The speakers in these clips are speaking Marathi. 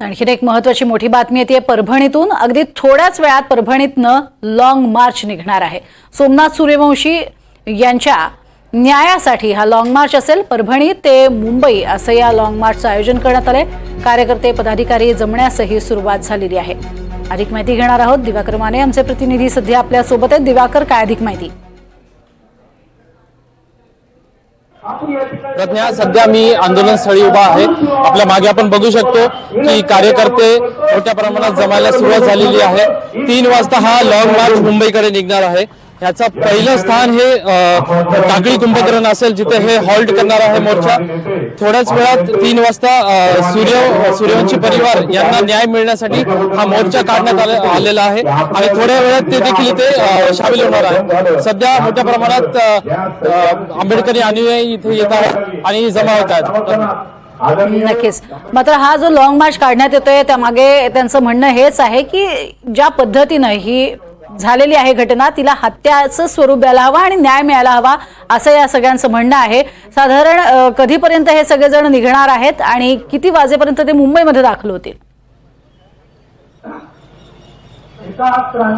आणखीन एक महत्त्वाची मोठी बातमी येते परभणीतून। अगदी थोड्याच वेळात परभणीतनं लॉंग मार्च निघणार आहे। सोमनाथ सूर्यवंशी यांच्या न्यायासाठी हा लॉंग मार्च असेल। परभणी ते मुंबई असं या लॉंग मार्चचं आयोजन करण्यात आलंय। कार्यकर्ते पदाधिकारी जमण्यासही सुरुवात झालेली आहे। अधिक माहिती घेणार आहोत दिवाकर माने, आमचे प्रतिनिधी सध्या आपल्या सोबत आहेत। दिवाकर, काय अधिक माहिती? प्रज्ञा, सध्या मी आंदोलनस्थळी उभा आहे। आपल्या मागे आपण बघू शकतो की कार्यकर्ते मोठ्या प्रमाणात जमायला सुरुवात झालेली आहे। 3 वाजता हा लॉंग मार्च मुंबईकडे निघणार आहे। याचा पहिलं स्थान हे टाकळी कुंभकर्ण असेल, जिथे हे हॉल्ट करणार आहे मोर्चा। थोड्याच वेळात 3 वाजता सूर्यवंशी परिवार यांना न्याय मिळण्यासाठी हा मोर्चा काढण्यात आलेला आहे आणि थोड्या वेळात ते देखील इथे सामील होणार आहे। सध्या मोठ्या प्रमाणात आंबेडकरी अनुयायी इथे येत आहेत आणि जमा होत आहेत। नक्कीच। मात्र हा जो लॉंग मार्च काढण्यात येतोय त्यामागे त्यांचं म्हणणं हेच आहे की ज्या पद्धतीनं ही झालेली आहे घटना, तिला हत्याचं स्वरूप द्यायला हवा आणि न्याय मिळायला हवा, असं या सगळ्यांचं म्हणणं आहे। साधारण कधीपर्यंत हे सगळेजण निघणार आहेत आणि किती वाजेपर्यंत ते मुंबईमध्ये दाखल होतील?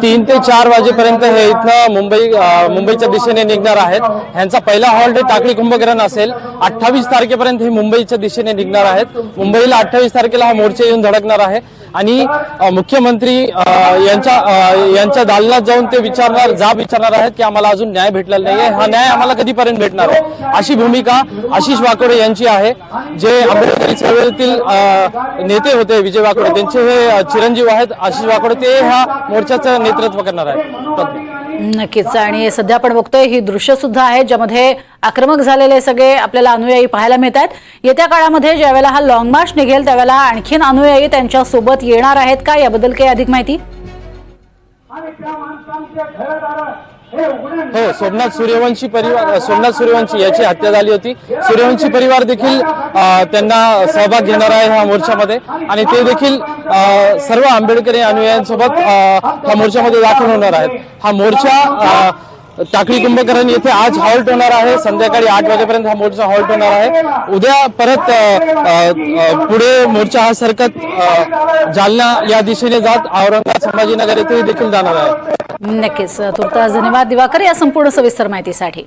3 ते 4 वाजेपर्यंत हे इथनं मुंबईच्या दिशेने निघणार आहेत। ह्यांचा पहिला हॉल्ट टाकळी कुंभकर्ण असेल। 28 तारखेपर्यंत हे मुंबईच्या दिशेने निघणार आहेत। मुंबईला 28 तारखेला हा मोर्चा येऊन धडकणार आहे आणि मुख्यमंत्री यांच्या दालनात जाऊन ते विचारणार आहेत की आम्हाला अजून न्याय भेटलेला नाहीये, हा न्याय आम्हाला कधीपर्यंत भेटणार आहे, अशी भूमिका आशिष वाकोडे यांची आहे। जे आंबेडकरी चळवळीतील नेते होते विजय वाकोडे, त्यांचे हे चिरंजीव आहेत आशिष वाकोडे, ते ह्या मोर्चाचं नेतृत्व करणार आहे। नक्कीच। आणि सध्या आपण बघतोय ही दृश्य सुद्धा आहेत ज्यामध्ये आक्रमक झालेले सगळे आपल्याला अनुयायी पाहायला मिळतात। येत्या काळामध्ये ज्यावेळेला हा लॉंग मार्च निघेल त्यावेळेला आणखीन अनुयायी त्यांच्या सोबत येणार आहेत का, याबद्दल काही अधिक माहिती? हो, सोमनाथ सूर्यवंशी याची हत्या झाली होती। सूर्यवंशी परिवार देखील त्यांना सहभाग घेणार आहे ह्या मोर्चामध्ये आणि ते देखील सर्व आंबेडकरी अनुयायांसोबत ह्या मोर्चामध्ये दाखल होणार आहेत। हा मोर्चा टाकळी कुंभकर्ण येथे आज हॉल्ट होणार आहे। संध्याकाळी 8 वाजेपर्यंत हा मोर्चा हॉल्ट होणार आहे। उद्या परत पुढे मोर्चा हा सरकत जालना या दिशेने जात औरंगाबाद संभाजीनगर येथे देखील जाणार आहे। नक्कीच। तुर्तास धन्यवाद दिवाकर या संपूर्ण सविस्तर माहितीसाठी।